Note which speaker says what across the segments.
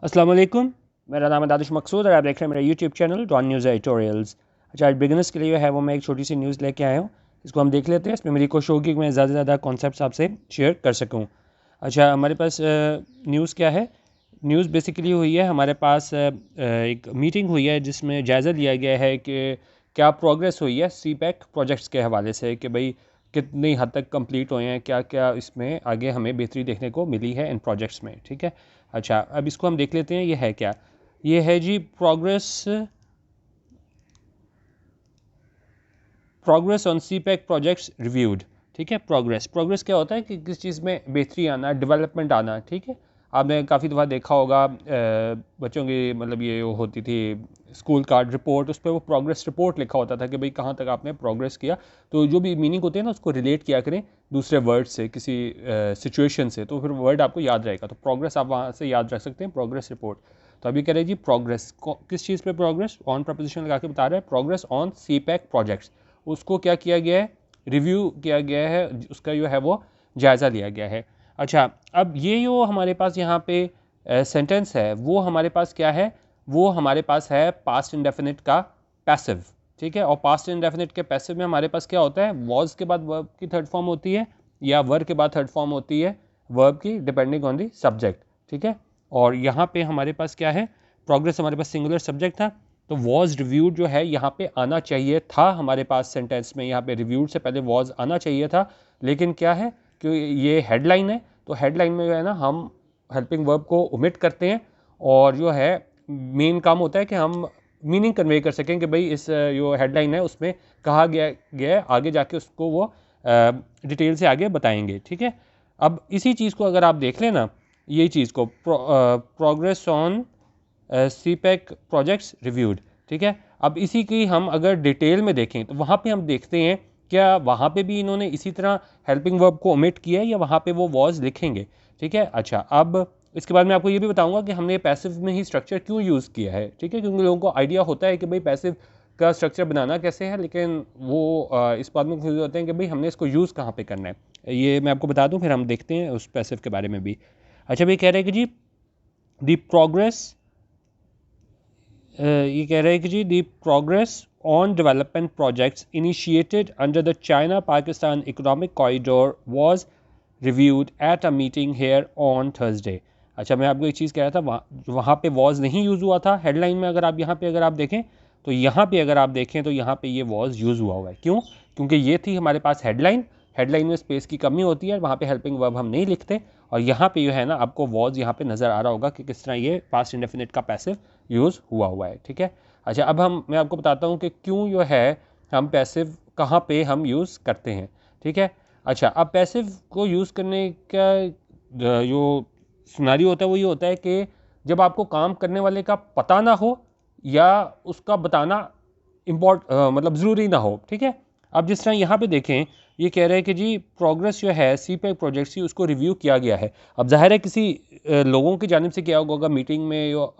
Speaker 1: अस्सलाम वालेकुम, मेरा नाम है दानिश मकसूद और आप देख रहे हैं मेरा YouTube channel Dawn news editorials. अच्छा, आज बिगिनर्स के लिए है वो मैं एक छोटी सी न्यूज़ लेके आया हूँ। इसको हम देख लेते हैं। इसमें मेरी कोशिश होगी कि मैं ज़्यादा से ज़्यादा कॉन्सेप्ट्स आपसे शेयर कर सकूँ। अच्छा, हमारे पास न्यूज़ क्या है? न्यूज़ बेसिकली हुई है हमारे पास एक मीटिंग हुई है जिसमें जायज़ा लिया गया है कि क्या प्रोग्रेस हुई है सी पैक प्रोजेक्ट्स के हवाले से, कि भाई कितनी हद तक कंप्लीट हुए हैं, क्या क्या इसमें आगे हमें बेहतरी देखने को मिली है इन प्रोजेक्ट्स में। ठीक है। अच्छा, अब इसको हम देख लेते हैं। ये है क्या? ये है जी progress on CPEC projects reviewed. ठीक है। प्रोग्रेस प्रोग्रेस क्या होता है कि किस चीज़ में बेहतरी आना, डेवलपमेंट आना। ठीक है। आपने काफ़ी दफ़ा देखा होगा बच्चों की मतलब ये होती थी स्कूल कार्ड रिपोर्ट, उस पर वो प्रोग्रेस रिपोर्ट लिखा होता था कि भाई कहाँ तक आपने प्रोग्रेस किया। तो जो भी मीनिंग होते हैं ना उसको रिलेट किया करें दूसरे वर्ड से, किसी सिचुएशन से, तो फिर वर्ड आपको याद रहेगा। तो प्रोग्रेस आप वहाँ से याद रख सकते हैं, प्रोग्रेस रिपोर्ट। तो अभी कह रहे जी प्रोग्रेस किस चीज़ पे प्रोग्रेस, ऑन प्रपोजिशन लगा के बता रहे हैं progress on CPEC projects. उसको क्या किया गया है? रिव्यू किया गया है, उसका जो है वो जायज़ा लिया गया है। अच्छा, अब ये जो हमारे पास यहाँ पे सेंटेंस है वो हमारे पास क्या है? वो हमारे पास है पास्ट इंडेफिनिट का पैसिव। ठीक है। और पास्ट इंडेफिनिट के पैसिव में हमारे पास क्या होता है? वॉज के बाद वर्ब की थर्ड फॉर्म होती है या वर के बाद थर्ड फॉर्म होती है वर्ब की, डिपेंडिंग ऑन दी सब्जेक्ट। ठीक है। और यहाँ पे हमारे पास क्या है? प्रोग्रेस हमारे पास सिंगुलर सब्जेक्ट था, तो वॉज रिव्यूड जो है यहाँ पे आना चाहिए था हमारे पास सेंटेंस में। यहाँ पे रिव्यूड से पहले वॉज आना चाहिए था, लेकिन क्या है कि ये हेडलाइन है, तो हेडलाइन में जो है ना हम हेल्पिंग वर्ब को ओमिट करते हैं, और जो है मेन काम होता है कि हम मीनिंग कन्वे कर सकें कि भाई इस जो हेडलाइन है उसमें कहा गया है, आगे जाके उसको वो डिटेल से आगे बताएंगे। ठीक है। अब इसी चीज़ को अगर आप देख लें ना, यही चीज़ को progress on CPEC projects reviewed. ठीक है। अब इसी की हम अगर डिटेल में देखें तो वहाँ पे हम देखते हैं क्या वहाँ पे भी इन्होंने इसी तरह हेल्पिंग वर्ब को ओमिट किया है या वहाँ पे वो वॉज लिखेंगे। ठीक है। अच्छा, अब इसके बाद मैं आपको ये भी बताऊंगा कि हमने पैसिव में ही स्ट्रक्चर क्यों यूज़ किया है। ठीक है। क्योंकि लोगों को आइडिया होता है कि भाई पैसिव का स्ट्रक्चर बनाना कैसे है, लेकिन वो इस बात में कंफ्यूज होते हैं कि भाई हमने इसको यूज़ कहाँ पे करना है। ये मैं आपको बता दूं, फिर हम देखते हैं उस पैसिव के बारे में भी। अच्छा, भाई कह रहे हैं कि जी दी प्रोग्रेस ये कह रहे हैं कि जी the progress on development projects initiated under the China Pakistan economic corridor was reviewed at a meeting here on Thursday. अच्छा, मैं आपको एक चीज़ कह रहा था, वहाँ पे वॉज नहीं यूज़ हुआ था हेडलाइन में। अगर आप यहाँ पे अगर आप देखें तो यहाँ पे अगर आप देखें तो यहाँ पे ये वॉज यूज़ हुआ है। क्यों? क्योंकि ये थी हमारे पास हेडलाइन। हेडलाइन में स्पेस की कमी होती है, वहाँ पे हेल्पिंग वर्ब हम नहीं लिखते, और यहाँ पे जो है ना आपको वॉज यहाँ पे नज़र आ रहा होगा कि किस तरह ये पास्ट इंडेफिनिट का पैसिव यूज़ हुआ है। ठीक है। अच्छा, अब मैं आपको बताता हूँ कि क्यों जो है हम पैसिव कहाँ पे हम यूज़ करते हैं। ठीक है। अच्छा, अब पैसिव को यूज़ करने का जो सिनेरियो होता है वो ये होता है कि जब आपको काम करने वाले का पता ना हो या उसका बताना मतलब ज़रूरी ना हो। ठीक है। अब जिस तरह यहाँ पे देखें, ये कह रहे हैं कि जी प्रोग्रेस जो है सी पैक प्रोजेक्ट्स की उसको रिव्यू किया गया है। अब जाहिर है किसी लोगों की जानिब से किया होगा, मीटिंग में जो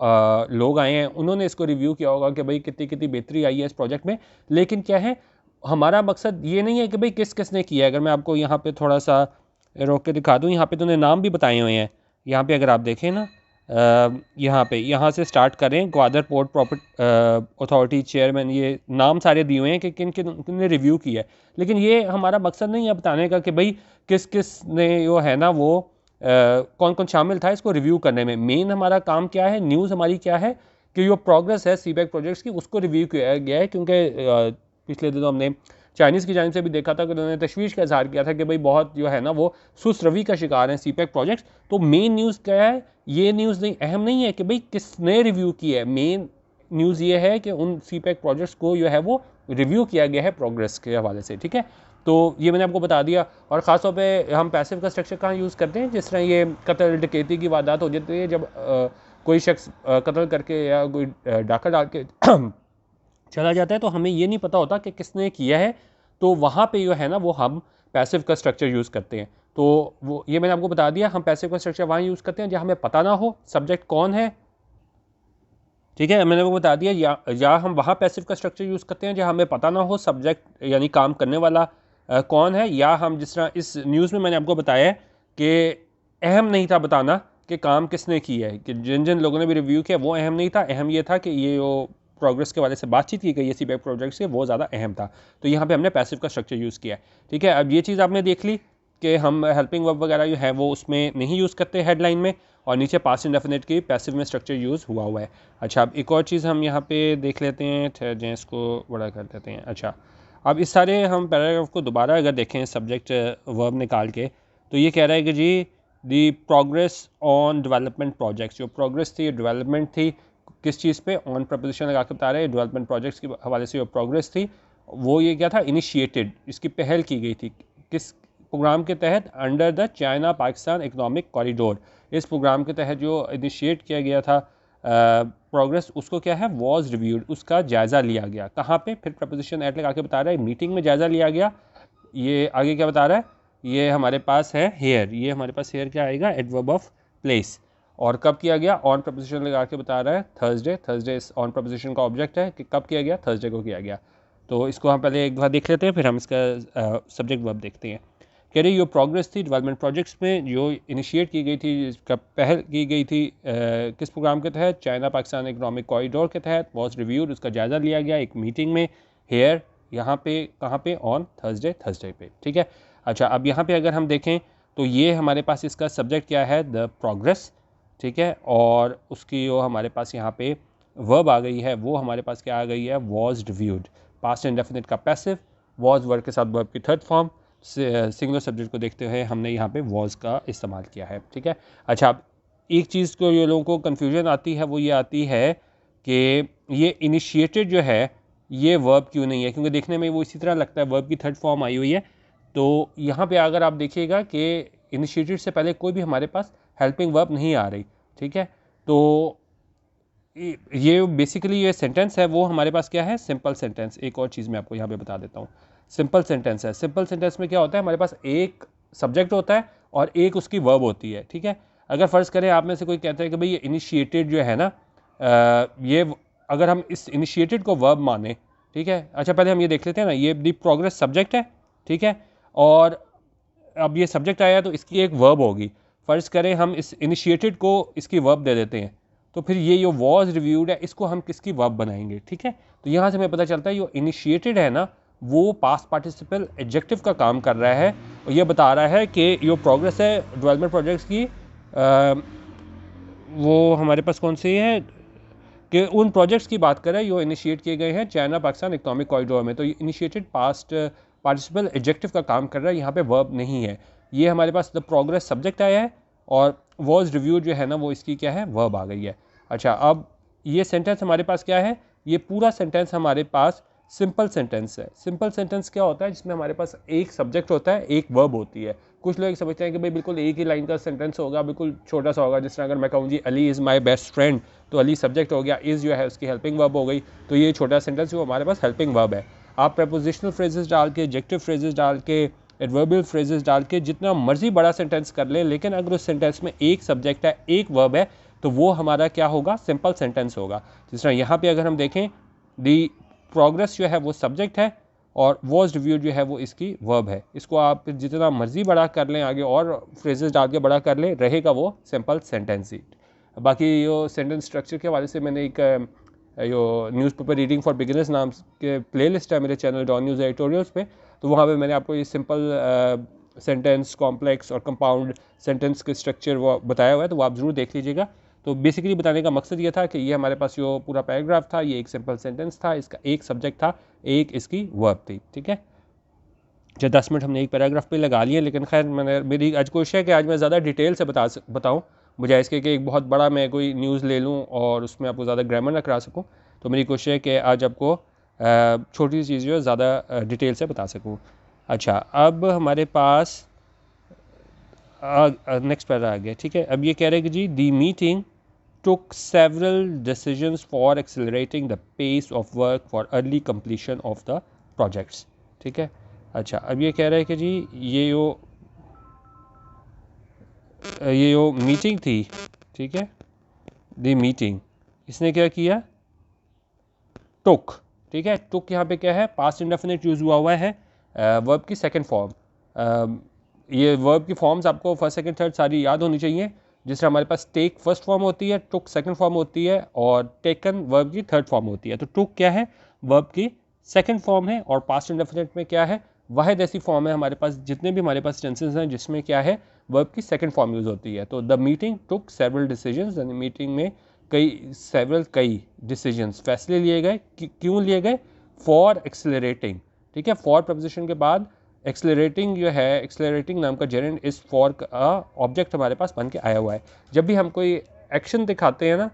Speaker 1: लोग आए हैं उन्होंने इसको रिव्यू किया होगा कि भाई कितनी कितनी बेहतरी आई है इस प्रोजेक्ट में। लेकिन क्या है, हमारा मकसद ये नहीं है कि भाई किस किस ने किया है। अगर मैं आपको यहाँ पे थोड़ा सा रोक के दिखा दूँ, यहाँ पे तो उन्हें नाम भी बताए हुए हैं। यहाँ पे अगर आप देखें ना, यहाँ से स्टार्ट करें, Gwadar port property authority chairman, ये नाम सारे दिए हुए हैं कि किन किन ने रिव्यू किया है। लेकिन ये हमारा मकसद नहीं है बताने का कि भाई किस किस ने जो है ना वो कौन कौन शामिल था इसको रिव्यू करने में। मेन हमारा काम क्या है, न्यूज़ हमारी क्या है कि जो प्रोग्रेस है सी पैक प्रोजेक्ट्स की उसको रिव्यू किया गया है। क्योंकि पिछले दिनों हमने चाइनीज़ की जानिब से भी देखा था कि उन्होंने तशवीश का इजहार किया था कि भाई बहुत जो है ना वो सुस्त रवि का शिकार हैं सी पैक प्रोजेक्ट्स। तो मेन न्यूज़ क्या है? ये न्यूज़ नहीं, अहम नहीं है कि भाई किसने रिव्यू किया है। मेन न्यूज़ ये है कि उन सी पैक प्रोजेक्ट्स को जो है वो रिव्यू किया गया है प्रोग्रेस के हवाले से। ठीक है। तो ये मैंने आपको बता दिया। और ख़ासतौर पे हम पैसिव का स्ट्रक्चर कहाँ यूज़ करते हैं? जिस तरह ये कत्ल डकैती की वारदात हो जाती है, जब कोई शख्स कत्ल करके या कोई डाका डाल के चला जाता है, तो हमें ये नहीं पता होता कि किसने किया है। तो वहाँ पे जो है ना वो हम पैसिव का स्ट्रक्चर यूज़ करते हैं। तो वो ये मैंने आपको बता दिया, हम पैसिव का स्ट्रक्चर वहाँ यूज़ करते हैं जहाँ हमें पता ना हो सब्जेक्ट कौन है। ठीक है। मैंने आपको बता दिया, या हम वहाँ पैसिव का स्ट्रक्चर यूज़ करते हैं जहाँ हमें पता ना हो सब्जेक्ट यानी काम करने वाला कौन है। या हम जिस तरह इस न्यूज़ में मैंने आपको बताया है कि अहम नहीं था बताना कि काम किसने किया है, कि जिन जिन लोगों ने भी रिव्यू किया वो अहम नहीं था, अहम ये था कि ये जो प्रोग्रेस के वाले से बातचीत की गई है CPEC प्रोजेक्ट्स के, वो ज़्यादा अहम था। तो यहाँ पे हमने पैसिव का स्ट्रक्चर यूज़ किया है। ठीक है, अब ये चीज़ आपने देख ली कि हम हेल्पिंग वर्ब वगैरह जो है वो उसमें नहीं यूज़ करते हेडलाइन में, और नीचे पास्ट इंडेफिनिट की पैसिव में स्ट्रक्चर यूज़ हुआ है। अच्छा, अब एक और चीज़ हम यहाँ पे देख लेते हैं, ठहर जाएँ, इसको बड़ा कर देते हैं। अच्छा, अब इस सारे हम पैराग्राफ को दोबारा अगर देखें सब्जेक्ट वर्ब निकाल के, तो ये कह रहा है कि जी the progress on development projects, जो प्रोग्रेस थी डेवलपमेंट थी, किस चीज़ पे, ऑन प्रपोजिशन लगा के बता रहे हैं, डेवलपमेंट प्रोजेक्ट्स के हवाले से जो प्रोग्रेस थी वो ये क्या था, इनिशिएटेड, इसकी पहल की गई थी किस प्रोग्राम के तहत, under the China Pakistan economic corridor. इस प्रोग्राम के तहत जो इनिशिएट किया गया था प्रोग्रेस, उसको क्या है, वॉज रिव्यूड, उसका जायज़ा लिया गया। कहाँ पे, फिर प्रपोजिशन एट लगा के बता रहा है मीटिंग में जायज़ा लिया गया। ये आगे क्या बता रहा है, ये हमारे पास है हेयर, ये हमारे पास हेयर क्या आएगा, एडवर्ब ऑफ प्लेस। और कब किया गया, ऑन प्रपोजिशन लगा के बता रहा है थर्सडे, थर्सडे इस ऑन प्रपोजिशन का ऑब्जेक्ट है कि कब किया गया, थर्सडे को किया गया। तो इसको हम पहले एक बार देख लेते हैं, फिर हम इसका सब्जेक्ट वर्ब देखते हैं। कह रही जो प्रोग्रेस थी डेवलपमेंट प्रोजेक्ट्स में, जो इनिशिएट की गई थी, जिसका पहल की गई थी किस प्रोग्राम के तहत, चाइना पाकिस्तान इकोनॉमिक कॉरिडोर के तहत, वॉज रिव्यूड, उसका जायज़ा लिया गया एक मीटिंग में, हेयर यहाँ पे, कहाँ पे, ऑन थर्सडे, थर्सडे पे। ठीक है, अच्छा, अब यहाँ पे अगर हम देखें तो ये हमारे पास इसका सब्जेक्ट क्या है, द प्रोग्रेस। ठीक है, और उसकी जो हमारे पास यहाँ पे वर्ब आ गई है, वो हमारे पास क्या आ गई है, वॉज रिव्यूड, पास्ट इंडेफिनिट का पैसिव, वॉज वर्ब के साथ वर्ब की थर्ड फॉर्म, सिंगुलर सब्जेक्ट को देखते हुए हमने यहाँ पे वॉज का इस्तेमाल किया है। ठीक है, अच्छा, अब एक चीज़ को ये लोगों को कन्फ्यूजन आती है, वो ये आती है कि ये इनिशिएटेड जो है ये वर्ब क्यों नहीं है, क्योंकि देखने में वो इसी तरह लगता है, वर्ब की थर्ड फॉर्म आई हुई है। तो यहाँ पे अगर आप देखिएगा कि इनिशिएटेड से पहले कोई भी हमारे पास हेल्पिंग वर्ब नहीं आ रही। ठीक है, तो ये बेसिकली ये सेंटेंस है वो हमारे पास क्या है, सिंपल सेंटेंस। एक और चीज़ मैं आपको यहाँ पे बता देता हूँ, सिंपल सेंटेंस है। सिंपल सेंटेंस में क्या होता है, हमारे पास एक सब्जेक्ट होता है और एक उसकी वर्ब होती है। ठीक है, अगर फ़र्ज़ करें आप में से कोई कहता है कि भाई ये इनिशिएटेड जो है ना, ये अगर हम इस इनिशिएटेड को वर्ब माने, ठीक है, अच्छा पहले हम ये देख लेते हैं ना, ये दी प्रोग्रेस सब्जेक्ट है। ठीक है, और अब ये सब्जेक्ट आया तो इसकी एक वर्ब होगी। फ़र्ज़ करें हम इस इनिशिएटेड को इसकी वर्ब दे देते हैं, तो फिर ये जो वॉज रिव्यूड है इसको हम किसकी वर्ब बनाएंगे। ठीक है, तो यहाँ से हमें पता चलता है जो इनिशिएटेड है ना, वो पास्ट पार्टिसिपल एडजेक्टिव का काम कर रहा है, और ये बता रहा है कि जो प्रोग्रेस है डेवलपमेंट प्रोजेक्ट्स की, वो हमारे पास कौन सी है, कि उन प्रोजेक्ट्स की बात करें जो इनिशिएट किए गए हैं चाइना पाकिस्तान इकोनॉमिक कॉरिडोर में। तो ये इनिशिएटेड पास्ट पार्टिसिपल एडजेक्टिव का काम कर रहा है, यहाँ पे वर्ब नहीं है। ये हमारे पास द प्रोग्रेस सब्जेक्ट आया है, और वॉज रिव्यू जो है ना वो इसकी क्या है, वर्ब आ गई है। अच्छा, अब ये सेंटेंस हमारे पास क्या है, ये पूरा सेंटेंस हमारे पास सिंपल सेंटेंस है। सिंपल सेंटेंस क्या होता है, जिसमें हमारे पास एक सब्जेक्ट होता है, एक वर्ब होती है। कुछ लोग समझते हैं कि भाई बिल्कुल एक ही लाइन का सेंटेंस होगा, बिल्कुल छोटा सा होगा, जिस तरह अगर मैं कहूँ जी Ali is my best friend, तो अली सब्जेक्ट हो गया, इज़ जो है उसकी हेल्पिंग वर्ब हो गई, तो ये छोटा सेंटेंस वो हमारे पास हेल्पिंग वर्ब है। आप प्रपोजिशनल फ्रेजेस डाल के, एडजेक्टिव फ्रेजेस डाल के, एडवर्बियल फ्रेजेस डाल के जितना मर्जी बड़ा सेंटेंस कर ले, लेकिन अगर उस सेंटेंस में एक सब्जेक्ट है, एक वर्ब है, तो वो हमारा क्या होगा, सिंपल सेंटेंस होगा। जिस तरह यहाँ पे अगर हम देखें, दी प्रोग्रेस जो है वो सब्जेक्ट है, और वॉज रिव्यू जो है वो इसकी वर्ब है। इसको आप जितना मर्जी बड़ा कर लें, आगे और फ्रेजेस डाल के बड़ा कर लें, रहेगा वो सिंपल सेंटेंस ही। बाकी जो सेंटेंस स्ट्रक्चर के हवाले से मैंने एक जो न्यूज़पेपर रीडिंग फॉर बिगिनर्स नाम के प्लेलिस्ट है मेरे चैनल डॉन न्यूज़ एडिटोरियल्स पे, तो वहाँ पे मैंने आपको ये सिंपल सेंटेंस, कॉम्प्लेक्स और कंपाउंड सेंटेंस के स्ट्रक्चर वो बताया हुआ है, तो वो आप ज़रूर देख लीजिएगा। तो बेसिकली बताने का मकसद ये था कि ये हमारे पास जो पूरा पैराग्राफ था, ये एक सिंपल सेंटेंस था, इसका एक सब्जेक्ट था, एक इसकी वर्ब थी। ठीक है, जो 10 मिनट हमने एक पैराग्राफ पे लगा लिए, लेकिन खैर मेरी आज कोशिश है कि आज मैं ज़्यादा डिटेल से बताऊँ, मुझे इसके कि एक बहुत बड़ा मैं कोई न्यूज़ ले लूँ और उसमें आपको ज़्यादा ग्रामर ना करा सकूँ। तो मेरी कोशिश है कि आज आपको छोटी सी चीज़ जो है ज़्यादा डिटेल से बता सकूँ। अच्छा, अब हमारे पास नेक्स्ट पैरा आ गया। ठीक है, अब ये कह रहे हैं कि जी दी meeting took several decisions for accelerating the pace of work for early completion of the projects। ठीक है, अच्छा, अब ये कह रहा है कि जी ये जो मीटिंग थी, ठीक है, द मीटिंग, इसने क्या किया, टुक। ठीक है, टुक यहाँ पे क्या है, पास्ट इंडेफिनिट यूज़ हुआ है, वर्ब की सेकंड फॉर्म। ये वर्ब की फॉर्म्स आपको फर्स्ट सेकंड थर्ड सारी याद होनी चाहिए। जिस तरह हमारे पास टेक फर्स्ट फॉर्म होती है, टुक सेकंड फॉर्म होती है और टेकन वर्ब की थर्ड फॉर्म होती है। तो टुक क्या है, वर्ब की सेकंड फॉर्म है, और पास्ट इंडेफिनिट में क्या है, वाहिद ऐसी फॉर्म है हमारे पास, जितने भी हमारे पास टेंसेस हैं जिसमें क्या है, वर्ब की सेकंड फॉर्म यूज होती है। तो the meeting took several decisions, meeting में कई डिसीजंस, फैसले लिए गए। क्यों लिए गए, फॉर एक्सेलरेटिंग, ठीक है। फॉर प्रपोजिशन के बाद एक्सेलरेटिंग जो है, एक्सेलरेटिंग नाम का जेरेंड इस फॉर का ऑब्जेक्ट हमारे पास बन के आया हुआ है। जब भी हम कोई एक्शन दिखाते हैं ना,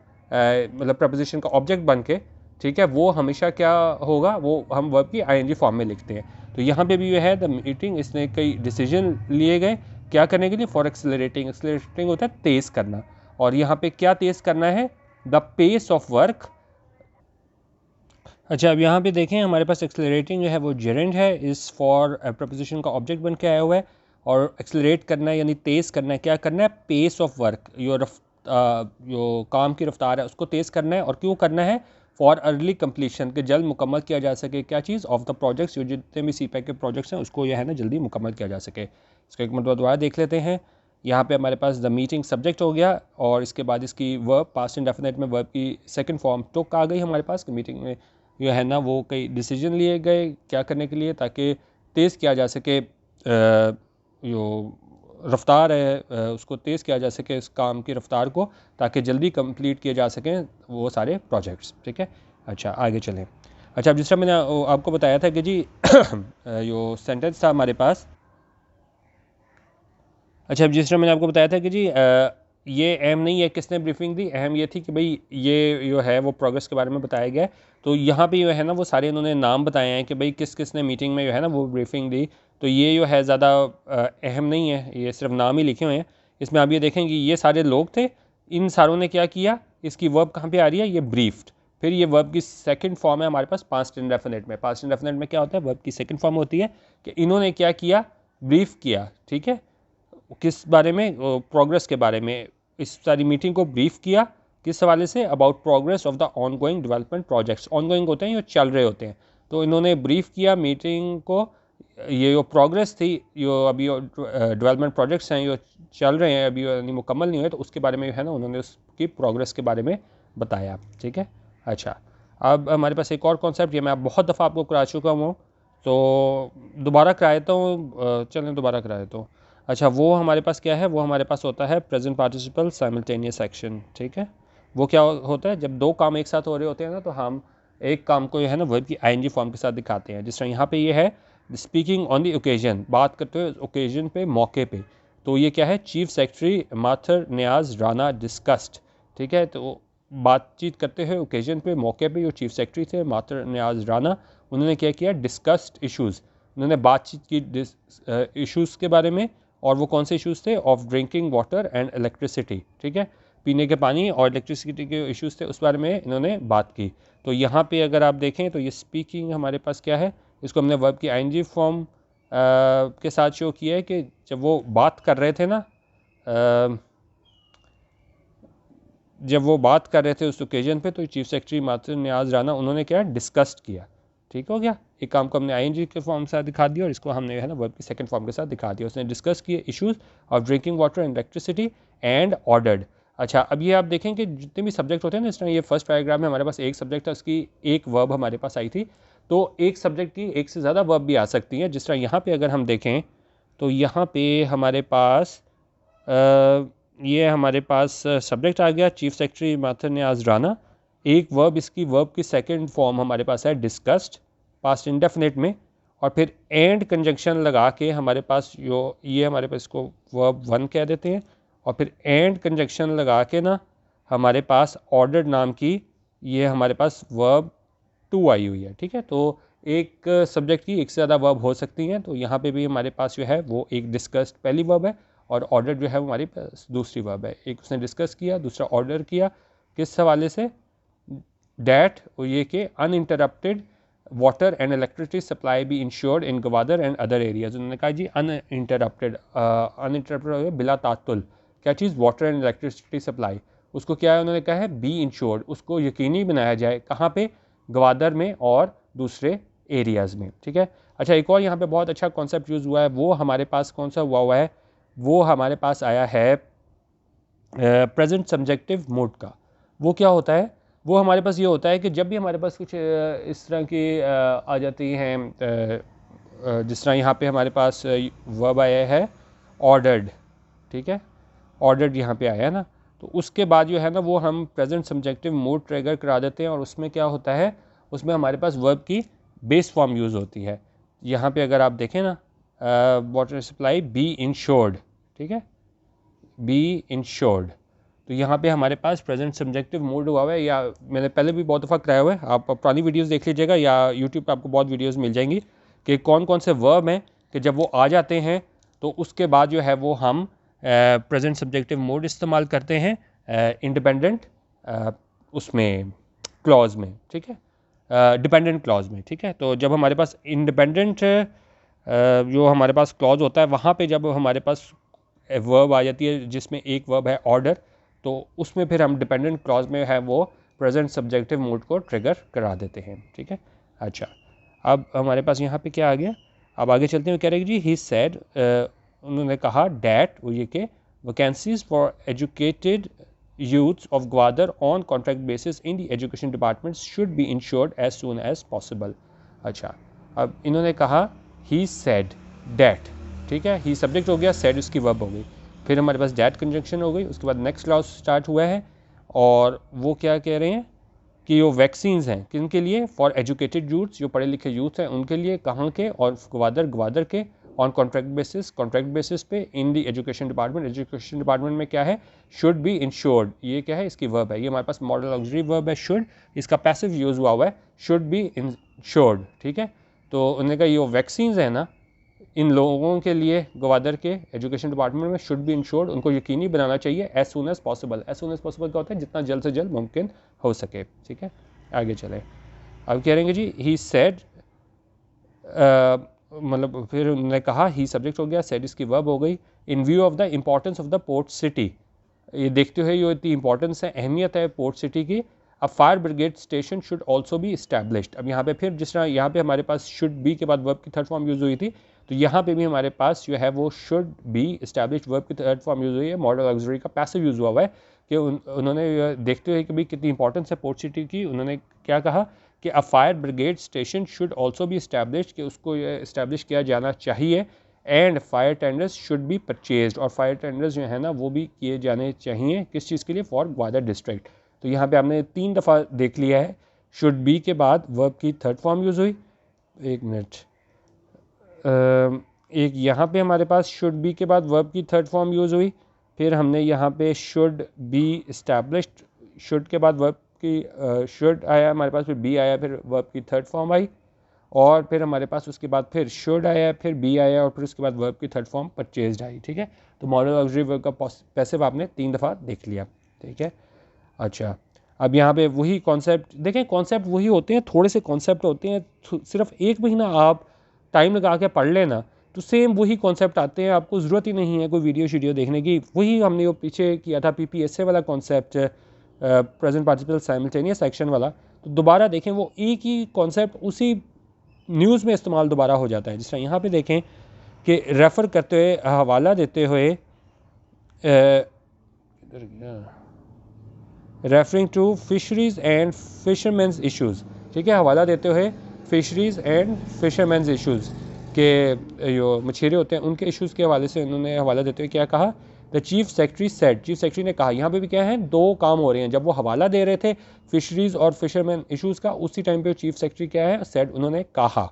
Speaker 1: मतलब प्रपोजिशन का ऑब्जेक्ट बन के, ठीक है, वो हमेशा क्या होगा, वो हम वर्ब की आईएनजी फॉर्म में लिखते हैं। तो यहाँ पे भी ये है द मीटिंग, इसने कई डिसीजन लिए गए क्या करने के लिए, फॉर एक्सेलरेटिंग। एक्सेलरेटिंग होता है तेज़ करना, और यहाँ पे क्या तेज़ करना है, द पेस ऑफ वर्क। अच्छा, अब यहाँ पे देखें हमारे पास एक्सेलरेटिंग जो है वो जेरेंड है, इस फॉर प्रपोजिशन का ऑब्जेक्ट बन के आया हुआ है, और एक्सेलरेट करना है यानी तेज़ करना है, क्या करना है, पेस ऑफ वर्क, जो काम की रफ्तार है उसको तेज़ करना है। और क्यों करना है, फॉर अर्ली कंप्लीशन, के जल्द मुकम्मल किया जा सके क्या चीज़, ऑफ द प्रोजेक्ट्स, जो जितने भी CPEC के प्रोजेक्ट्स हैं उसको यह है ना जल्दी मुकम्मल किया जा सके। इसका एक मतलब दोबारा देख लेते हैं। यहाँ पे हमारे पास द मीटिंग सब्जेक्ट हो गया, और इसके बाद इसकी वर्ब पास्ट इंडेफिनिट में वर्ब की सेकंड फॉर्म टुक आ गई हमारे पास। मीटिंग में जो है ना वो कई डिसीजन लिए गए क्या करने के लिए, ताकि तेज़ किया जा सके, जो रफ्तार है उसको तेज़ किया जा सके, इस काम की रफ्तार को, ताकि जल्दी कंप्लीट किए जा सकें वो सारे प्रोजेक्ट्स, ठीक है। अच्छा, आगे चलें। अच्छा, अब जिस तरह मैंने आपको बताया था कि जी जो सेंटेंस था हमारे पास, अच्छा, अब जिस तरह मैंने आपको बताया था कि जी ये अहम नहीं है किसने ब्रीफिंग दी, अहम ये थी कि भाई ये जो है वो प्रोग्रेस के बारे में बताया गया है। तो यहाँ पे जो है ना वो सारे इन्होंने नाम बताए हैं कि भाई किस किस ने मीटिंग में जो है ना वो ब्रीफिंग दी। तो ये जो है ज़्यादा अहम नहीं है, ये सिर्फ नाम ही लिखे हुए हैं। इसमें आप ये देखेंगे ये सारे लोग थे, इन सारों ने क्या किया, इसकी वर्ब कहाँ पर आ रही है, ये ब्रीफ्ड। फिर ये वर्ब की सेकंड फॉर्म है हमारे पास पास्ट इंडेफिनिट में। पास्ट इंडेफिनिट में क्या होता है, वर्ब की सेकंड फॉर्म होती है कि इन्होंने क्या किया, ब्रीफ किया, ठीक है। किस बारे में, प्रोग्रेस के बारे में। इस सारी मीटिंग को ब्रीफ किया किस हवाले से, about progress of the ongoing development projects. Ongoing होते हैं, ये चल रहे होते हैं। तो इन्होंने ब्रीफ किया मीटिंग को, ये जो प्रोग्रेस थी, जो अभी डेवलपमेंट प्रोजेक्ट्स हैं जो चल रहे हैं अभी यानी मुकम्मल नहीं हुए, तो उसके बारे में है ना उन्होंने उसकी प्रोग्रेस के बारे में बताया, ठीक है। अच्छा, अब हमारे पास एक और कॉन्सेप्ट, ये मैं बहुत दफ़ा आपको करा चुका हूँ, तो दोबारा करा देता हूँ, चलें दोबारा करा देता हूँ। अच्छा, वो हमारे पास क्या है, वो हमारे पास होता है प्रेजेंट पार्टिसिपल साइमल्टेनियस एक्शन, ठीक है। वो क्या होता है, जब दो काम एक साथ हो रहे होते हैं ना, तो हम एक काम को जो है ना वर्ब की आईएनजी फॉर्म के साथ दिखाते हैं। जिस तरह यहाँ पे ये है स्पीकिंग ऑन द ओकेजन, बात करते हुए ओकेजन पे, मौके पे। तो ये क्या है, चीफ सेक्रेटरी माथर नियाज राना डिस्कस्ड, ठीक है। तो बातचीत करते हुए ओकेजन पे, मौके पे, जो चीफ सेक्रेटरी थे माथर नियाज राना, उन्होंने क्या किया, डिस्कस्ड इशूज़, उन्होंने बातचीत की इशूज़ के बारे में। और वो कौन से इश्यूज़ थे, of drinking water and electricity, ठीक है, पीने के पानी और इलेक्ट्रिसिटी के इश्यूज़ थे उस बारे में इन्होंने बात की। तो यहाँ पे अगर आप देखें तो ये स्पीकिंग हमारे पास क्या है, इसको हमने वर्ब की आईएनजी फॉर्म के साथ शो किया है कि जब वो बात कर रहे थे ना, जब वो बात कर रहे थे उस ओकेजन पे, तो चीफ सेक्रेटरी माथुर नियाज राना उन्होंने क्या डिस्कस्ड किया, ठीक हो गया। एक काम को हमने आईएनजी के फॉर्म के साथ दिखा दिया और इसको हमने है ना वर्ब की सेकंड फॉर्म के साथ दिखा दिया। उसने डिस्कस किए issues of drinking water and electricity and ordered. अच्छा, अब ये आप देखें कि जितने भी सब्जेक्ट होते हैं ना, इस तरह ये फर्स्ट पैराग्राफ में हमारे पास एक सब्जेक्ट है, उसकी एक वर्ब हमारे पास आई थी। तो एक सब्जेक्ट की एक से ज़्यादा वर्ब भी आ सकती हैं। जिस तरह यहाँ पर अगर हम देखें तो यहाँ पर हमारे पास ये हमारे पास सब्जेक्ट आ गया चीफ सेक्रेटरी माथुर नियाज राना, एक वर्ब, इसकी वर्ब की सेकंड फॉर्म हमारे पास है डिस्कस्ड पास्ट इंडेफिनिट में, और फिर एंड कंजंक्शन लगा के हमारे पास जो ये हमारे पास इसको वर्ब 1 कह देते हैं, और फिर एंड कंजंक्शन लगा के ना हमारे पास ऑर्डर्ड नाम की ये हमारे पास वर्ब 2 आई हुई है, ठीक है। तो एक सब्जेक्ट की एक से ज़्यादा वर्ब हो सकती हैं। तो यहाँ पे भी हमारे पास जो है वो एक डिस्कस्ड पहली वर्ब है, और ऑर्डर जो है वो हमारी पास दूसरी वर्ब है। एक उसने डिस्कस किया, दूसरा ऑर्डर किया, किस हवाले से, डैट, ये कि uninterrupted water and electricity supply be ensured in Gwadar and other areas. उन्होंने कहा जी अनइंटरप्टेड, अनइंटरप्टेड बिला तातुल, क्या चीज़, वाटर एंड इलेक्ट्रिसिटी सप्लाई, उसको क्या है उन्होंने कहा है बी इंश्योर्ड, उसको यकीनी बनाया जाए, कहाँ पे, गवादर में और दूसरे एरियाज़ में, ठीक है। अच्छा, एक और यहाँ पे बहुत अच्छा कॉन्सेप्ट यूज़ हुआ है, वो हमारे पास कौन सा हुआ है, वो हमारे पास आया है प्रेजेंट सब्जेक्टिव मोड का। वो क्या होता है, वो हमारे पास ये होता है कि जब भी हमारे पास कुछ इस तरह की आ जाती हैं, जिस तरह यहाँ पे हमारे पास वर्ब आया है ऑर्डर्ड, ठीक है, ऑर्डर्ड यहाँ पे आया है ना, तो उसके बाद जो है ना वो हम प्रेजेंट सब्जेक्टिव मोड ट्रिगर करा देते हैं, और उसमें क्या होता है, उसमें हमारे पास वर्ब की बेस फॉर्म यूज़ होती है। यहाँ पे अगर आप देखें ना, वाटर सप्लाई बी इंश्योर्ड, ठीक है, बी इंश्योर्ड, तो यहाँ पे हमारे पास प्रेजेंट सब्जेक्टिव मोड हुआ है, या मैंने पहले भी बहुत दफ़ा कराया हुआ है, आप पुरानी वीडियोस देख लीजिएगा या यूट्यूब पे आपको बहुत वीडियोस मिल जाएंगी कि कौन कौन से वर्ब हैं कि जब वो आ जाते हैं तो उसके बाद जो है वो हम प्रेजेंट सब्जेक्टिव मोड इस्तेमाल करते हैं इंडिपेंडेंट उसमें क्लॉज में, ठीक है, डिपेंडेंट क्लॉज में, ठीक है। तो जब हमारे पास इंडिपेंडेंट जो हमारे पास क्लॉज होता है, वहाँ पे जब हमारे पास वर्ब आ जाती है जिसमें एक वर्ब है ऑर्डर, तो उसमें फिर हम डिपेंडेंट क्लॉज में है वो प्रेजेंट सब्जेक्टिव मोड को ट्रिगर करा देते हैं, ठीक है। अच्छा, अब हमारे पास यहाँ पे क्या आ गया, अब आगे चलते हैं। कह रहे हैं जी ही सेड, उन्होंने कहा डैट, वो ये कि vacancies for educated youths of Gwadar on contract basis in the education department should be ensured as soon as possible। अच्छा, अब इन्होंने कहा he said that, ठीक है, ही सब्जेक्ट हो गया, said उसकी वर्ब हो गई, फिर हमारे पास that कंजंक्शन हो गई, उसके बाद नेक्स्ट क्लॉज स्टार्ट हुआ है, और वो क्या कह रहे हैं कि वो वैक्सीन्स हैं किन के लिए, फॉर एजुकेटेड यूथ्स, जो पढ़े लिखे यूथ हैं उनके लिए, कहाँ के, और ग्वादर के, ऑन कॉन्ट्रैक्ट बेसिस पे, इन दी एजुकेशन डिपार्टमेंट में क्या है, शुड बी इंश्योर्ड, ये क्या है, इसकी वर्ब है, ये हमारे पास मॉडल ऑक्सिलरी वर्ब है शुड, इसका पैसिव यूज हुआ है शुड बी इंश्योर्ड, ठीक है। तो उन्होंने कहा ये वैक्सीन्स है ना, इन लोगों के लिए ग्वादर के एजुकेशन डिपार्टमेंट में शुड बी इंश्योर्ड, उनको यकीनी बनाना चाहिए as soon as possible. As soon as possible क्या होता है, जितना जल्द से जल्द मुमकिन हो सके, ठीक है। आगे चले, अब कह रहेंगे जी ही सेड, मतलब फिर उन्होंने कहा ही सब्जेक्ट हो गया, सेड इसकी वर्ब हो गई, इन view of the importance of the port city, ये देखते हुए ये इतनी इंपॉर्टेंस है, अहमियत है पोर्ट सिटी की, अब fire brigade station should also be established. अब यहाँ पे फिर जिस तरह यहाँ पे हमारे पास शुड बी के बाद वर्ब की थर्ड फॉर्म यूज़ हुई थी, तो यहाँ पे भी हमारे पास जो है वो शुड बी इस्टेब्लिश्ड वर्ब की थर्ड फॉर्म यूज़ हुई है, मॉडल ऑक्सिलरी का पैसिव यूज़ हुआ है कि उन्होंने देखते हुए कि भाई कितनी इंपॉर्टेंस है पोर्ट सिटी की, उन्होंने क्या कहा कि a fire brigade station should also be established, कि उसको इस्टेब्लिश किया जाना चाहिए, and fire tenders should be purchased, और फायर टेंडर्स जो है ना वो भी किए जाने चाहिए, किस चीज़ के लिए, फॉर ग्वादर डिस्ट्रिक्ट। तो यहाँ पे आपने 3 दफ़ा देख लिया है, शुड बी के बाद वर्ब की थर्ड फॉर्म यूज़ हुई, एक मिनट, एक यहाँ पे हमारे पास शुड बी के बाद वर्ब की थर्ड फॉर्म यूज़ हुई, फिर हमने यहाँ पे शुड बी इस्टेब्लिश्ड, शुड के बाद वर्ब की शुड आया हमारे पास, फिर बी आया, फिर वर्ब की थर्ड फॉर्म आई, और फिर हमारे पास उसके बाद फिर शुड आया, फिर बी आया, और फिर उसके बाद वर्ब की थर्ड फॉर्म परचेज्ड आई, ठीक है। तो मॉडल ऑक्सिलरी वर्ब का पैसिव आपने 3 दफ़ा देख लिया, ठीक है। अच्छा, अब यहाँ पे वही कॉन्सेप्ट देखें, कॉन्सेप्ट वही होते हैं, थोड़े से कॉन्सेप्ट होते हैं, सिर्फ एक महीना आप टाइम लगा के पढ़ लेना तो सेम वही कॉन्सेप्ट आते हैं, आपको ज़रूरत ही नहीं है कोई वीडियो देखने की। वही हमने वो पीछे किया था PPSA वाला concept, present participle simultaneous action वाला, तो दोबारा देखें वो एक ही कॉन्सेप्ट उसी न्यूज़ में इस्तेमाल दोबारा हो जाता है। जिस तरह यहाँ पे देखें कि रेफ़र करते हुए, हवाला देते हुए, referring to fisheries and fishermans issues, ठीक है, हवाला देते हुए फिशरीज़ एंड फिशरमैन्स इशूज़ के जो मछेरे होते हैं उनके इशूज़ के हवाले से उन्होंने हवाला देते हुए क्या कहा, the chief secretary said, chief secretary ने कहा, यहाँ पे भी क्या है, 2 काम हो रहे हैं, जब वो हवाला दे रहे थे फिशरीज़ और फिशरमैन इशूज़ का, उसी टाइम पे चीफ सेक्रेटरी क्या है, सेड, उन्होंने कहा,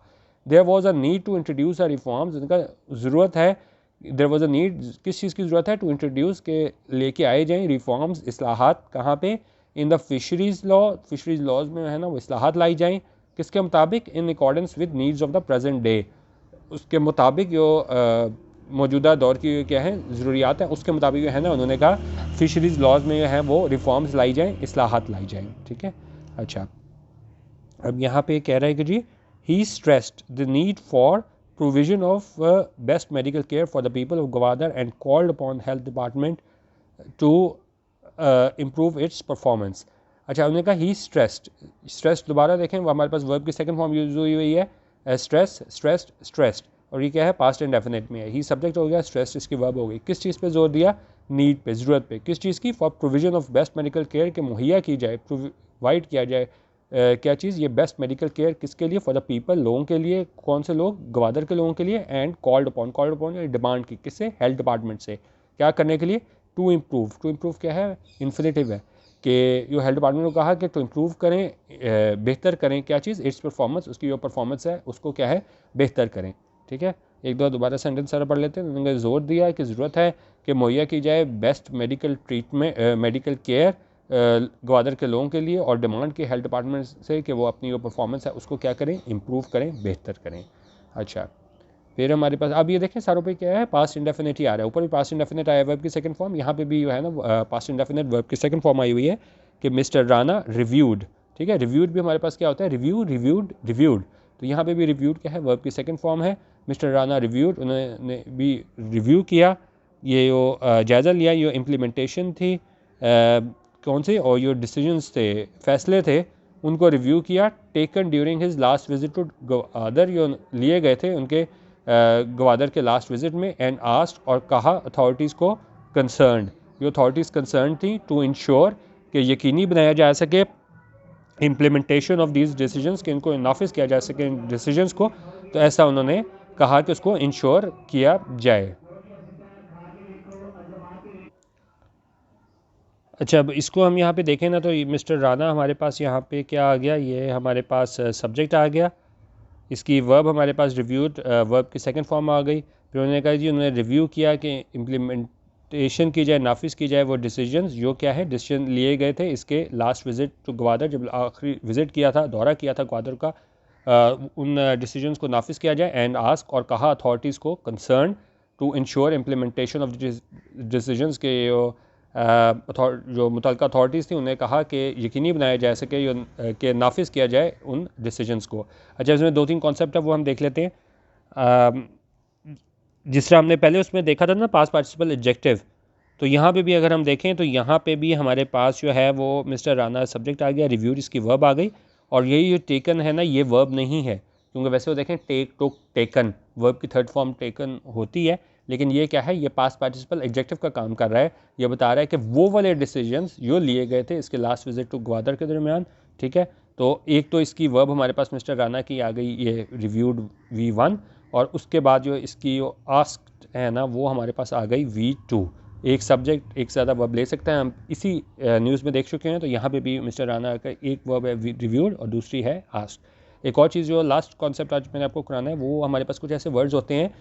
Speaker 1: there was a need to introduce a reforms, उनका ज़रूरत है, देयर वॉज अ नीड, किस चीज़ की ज़रूरत है, टू इंट्रोड्यूस के लेके आए जाएँ रिफॉर्म्स, इस्लाहात, कहाँ पे, in the fisheries law, fisheries laws में है ना वो इस्लाहात लाई जाएँ, किसके मुताबिक, in accordance with needs of the present day, उसके मुताबिक जो मौजूदा दौर की क्या है ज़रूरियात हैं उसके मुताबिक जो है ना, उन्होंने कहा फिशरीज़ लॉज में जो है वो रिफॉर्म्स लाई जाएँ, इस्लाहात लाई जाएँ, ठीक है। अच्छा, अब यहाँ पे कह रहा है कि जी he stressed the need for provision of best medical care for the people of Gwadar and called upon health department to improve its performance. अच्छा, उन्होंने कहा ही स्ट्रेस्ड दोबारा देखें, वो हमारे पास वर्ब की सेकंड फॉर्म यूज हुई है, स्ट्रेस्ड, और ये क्या है, पास्ट इंडेफिनिट में है, ही सब्जेक्ट हो गया, स्ट्रेस्ड इसकी वर्ब हो गई, किस चीज़ पे जोर दिया, नीड पे, ज़रूरत पे, किस चीज़ की, for provision of best medical care, के मुहैया की जाए, प्रोवाइड किया जाए क्या चीज़, ये बेस्ट मेडिकल केयर किसके लिए, फॉर द पीपल, लोगों के लिए, कौन से लोग, गवादर के लोगों के लिए, एंड कॉल्ड अपॉन या डिमांड की, किससे, हेल्थ डिपार्टमेंट से, क्या करने के लिए, टू इम्प्रूव क्या है, इन्फिनेटिव है, कि जो हेल्थ डिपार्टमेंट को कहा कि टू इम्प्रूव करें, बेहतर करें क्या चीज़, इट्स परफॉर्मेंस, उसकी जो परफॉर्मेंस है उसको क्या है, बेहतर करें। ठीक है, एक दो दोबारा सेंटेंस सारा पढ़ लेते हैं। उन्होंने जोर दिया कि ज़रूरत है कि मुहैया की जाए best medical treatment, medical care Gwadar के लोगों के लिए, और डिमांड की हेल्थ डिपार्टमेंट से कि वो अपनी जो परफॉर्मेंस है उसको क्या करें, इम्प्रूव करें, बेहतर करें। अच्छा, फिर हमारे पास अब ये देखें सारों पे क्या है, पास्ट इंडेफिनिट ही आ रहा है, ऊपर भी पास्ट इंडेफिनिट आया वर्ब की सेकंड फॉर्म, यहाँ पे भी जो है ना पास्ट इंडेफिनिट वर्ब की सेकंड फॉर्म आई हुई है कि मिस्टर राणा रिव्यूड। ठीक है, रिव्यूड भी हमारे पास क्या होता है, रिव्यूड, तो यहाँ पे भी रिव्यूड क्या है, वर्ब की सेकंड फॉर्म है। मिस्टर राणा रिव्यूड, उन्होंने भी रिव्यू किया, ये जो जायज़ा लिया, ये इम्प्लीमेंटेशन थी कौन से, और जो डिसीजंस थे, फैसले थे, उनको रिव्यू किया, taken during his last visit to Gwadar, जो लिए गए थे उनके ग्वादर के लास्ट विजिट में, एंड आस्ट, और कहा अथॉरिटीज़ को कंसर्न, जो अथॉरिटीज़ कंसर्न थी, टू इंश्योर कि यकीनी बनाया जा सके इम्प्लीमेंटेशन ऑफ दीज डिसीजंस, कि इनको नाफिज किया जा सके इन डिसीजंस को, तो ऐसा उन्होंने कहा कि उसको इंश्योर किया जाए। अच्छा, अब इसको हम यहाँ पे देखें ना, तो मिस्टर राणा हमारे पास यहाँ पे क्या आ गया, ये हमारे पास सब्जेक्ट आ गया, इसकी वर्ब हमारे पास रिव्यूड, वर्ब की सेकंड फॉर्म आ गई। फिर उन्होंने कहा जी उन्होंने रिव्यू किया कि इम्प्लीमेंटेशन की जाए, नाफिज की जाए वो डिसीजंस, जो क्या है डिसीजन लिए गए थे इसके लास्ट विजिट टू ग्वादर, जब आखिरी विजिट किया था, दौरा किया था ग्वादर का, उन डिसीजंस को नाफिज किया जाए, एंड आस्क, और कहा अथॉरिटीज़ को concern, to ensure implementation of decisions के जो मुतल्लिका अथॉरिटीज़ थी उन्हें कहा कि यकीनी बनाया जा सके कि नाफिज किया जाए उन डिसीजंस को। अच्छा, इसमें दो तीन कॉन्सेप्ट है वो हम देख लेते हैं। जिस तरह हमने पहले उसमें देखा था ना पास्ट पार्टिसिपल एडजेक्टिव, तो यहाँ पे भी अगर हम देखें तो यहाँ पे भी हमारे पास जो है वो मिस्टर राणा सब्जेक्ट आ गया, रिव्यूड इसकी वर्ब आ गई, और यही जो टेकन है ना ये वर्ब नहीं है, क्योंकि वैसे वो देखें टेक, टुक, टेकन, वर्ब की थर्ड फॉर्म टेकन होती है, लेकिन ये क्या है, ये पास्ट पार्टिसिपल एडजेक्टिव का काम कर रहा है। ये बता रहा है कि वो वाले डिसीजंस जो लिए गए थे इसके लास्ट विजिट टू ग्वादर के दरमियान। ठीक है, तो एक तो इसकी वर्ब हमारे पास मिस्टर राणा की आ गई, ये रिव्यूड V1, और उसके बाद जो इसकी जो आस्क्ड है ना वो हमारे पास आ गई V2। एक सब्जेक्ट एक से ज़्यादा वर्ब ले सकते हैं, हम इसी न्यूज़ में देख चुके हैं। तो यहाँ पे भी मिस्टर राणा का एक वर्ब है रिव्यूड और दूसरी है आस्क्ड। एक और चीज़ जो लास्ट कॉन्सेप्ट आज मैंने आपको कराना है, वो हमारे पास कुछ ऐसे वर्ड्स होते हैं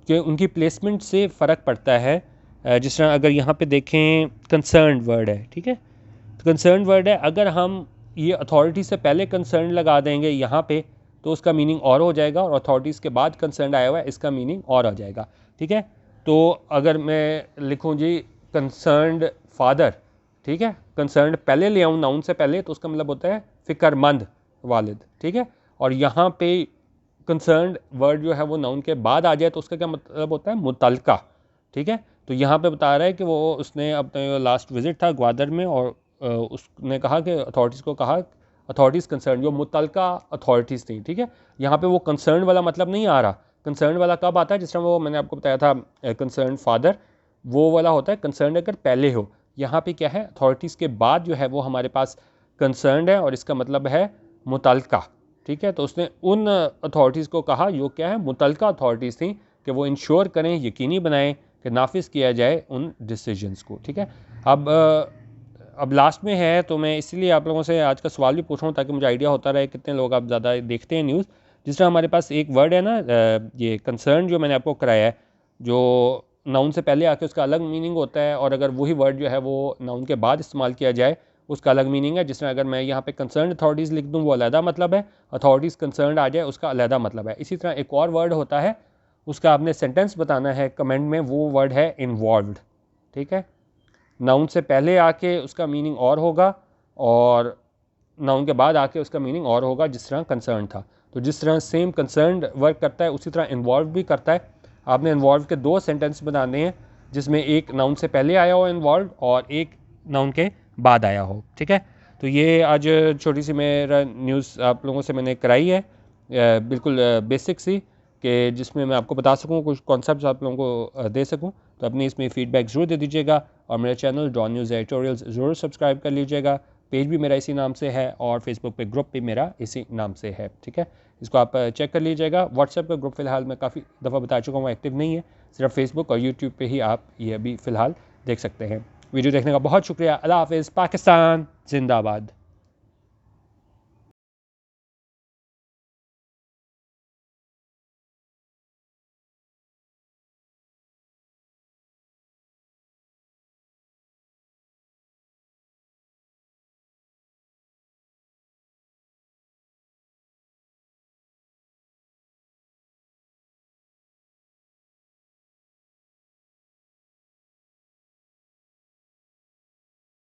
Speaker 1: कि उनकी प्लेसमेंट से फ़र्क पड़ता है। जिस तरह अगर यहाँ पे देखें कंसर्न वर्ड है, ठीक है, तो कंसर्न वर्ड है, अगर हम ये अथॉरिटी से पहले कंसर्न लगा देंगे यहाँ पे तो उसका मीनिंग और हो जाएगा, और अथॉरिटीज़ के बाद कंसर्न आया हुआ है इसका मीनिंग और आ जाएगा। ठीक है, तो अगर मैं लिखूँ जी कंसर्नड फादर, ठीक है, कंसर्नड पहले ले आऊँ नाउन से पहले, तो उसका मतलब होता है फ़िक्रमंद वालिद। ठीक है, और यहाँ पे कंसर्नड वर्ड जो है वो नाउन के बाद आ जाए तो उसका क्या मतलब होता है, मुतल्लिका। ठीक है, तो यहाँ पे बता रहा है कि वो उसने अपने लास्ट विजिट था ग्वादर में, और उसने कहा कि अथॉरिटीज़ को कहा, अथॉरिटीज़ कंसर्न जो मुतल्लिका अथॉरिटीज़ थी। ठीक है, यहाँ पे वो कंसर्न वाला मतलब नहीं आ रहा। कंसर्न वाला कब आता है, जिस तरह वो मैंने आपको बताया था कंसर्न फादर, वो वाला होता है कंसर्न अगर पहले हो। यहाँ पे क्या है, अथॉरिटीज़ के बाद जो है वो हमारे पास कंसर्न है, और इसका मतलब है मुतल्लिका। ठीक है, तो उसने उन अथॉरिटीज़ को कहा जो क्या है, मुतल्लिका अथॉरिटीज़ थी, कि वो इंश्योर करें, यकीनी बनाएं कि नाफिज किया जाए उन डिसीजंस को। ठीक है, अब लास्ट में है, तो मैं इसलिए आप लोगों से आज का सवाल भी पूछ रहा हूँ ताकि मुझे आइडिया होता रहे कितने लोग आप ज़्यादा देखते हैं न्यूज़। जिस तरह हमारे पास एक वर्ड है ना, ये कंसर्न जो मैंने आपको कराया है, जो नाउन से पहले आके उसका अलग मीनिंग होता है, और अगर वही वर्ड जो है वो नाउन के बाद इस्तेमाल किया जाए उसका अलग मीनिंग है। जिस तरह अगर मैं यहाँ पे कंसर्न अथॉरिटीज़ लिख दूँ वो अलहदा मतलब है, अथॉरिटीज़ कंसर्न आ जाए उसका अलहदा मतलब है। इसी तरह एक और वर्ड होता है, उसका आपने सेंटेंस बताना है कमेंट में, वो वर्ड है इन्वॉल्व्ड। ठीक है, नाउन से पहले आके उसका मीनिंग और होगा, और नाउन के बाद आके उसका मीनिंग और होगा, जिस तरह कंसर्न था। तो जिस तरह सेम कंसर्न वर्क करता है उसी तरह इन्वॉल्व भी करता है। आपने इन्वॉल्व के दो सेंटेंस बनाने हैं, जिसमें एक नाउन से पहले आया हो इन्वॉल्व, और एक नाउन के बाद आया हो। ठीक है, तो ये आज छोटी सी मेरा न्यूज़ आप लोगों से मैंने कराई है, बिल्कुल बेसिक सी। कि जिसमें मैं आपको बता सकूँ, कुछ कॉन्सेप्ट आप लोगों को दे सकूँ। तो अपनी इसमें फीडबैक ज़रूर दे दीजिएगा और मेरा चैनल डॉन न्यूज़ एडिटोरियल्स ज़रूर सब्सक्राइब कर लीजिएगा। पेज भी मेरा इसी नाम से है और फेसबुक पे ग्रुप भी मेरा इसी नाम से है, ठीक है। इसको आप चेक कर लीजिएगा। व्हाट्सएप का ग्रुप फ़िलहाल मैं काफ़ी दफ़ा बता चुका हूँ एक्टिव नहीं है, सिर्फ फेसबुक और यूट्यूब पे ही आप ये अभी फ़िलहाल देख सकते हैं। वीडियो देखने का बहुत शुक्रिया। अल्लाह हाफ़िज़। पाकिस्तान जिंदाबाद।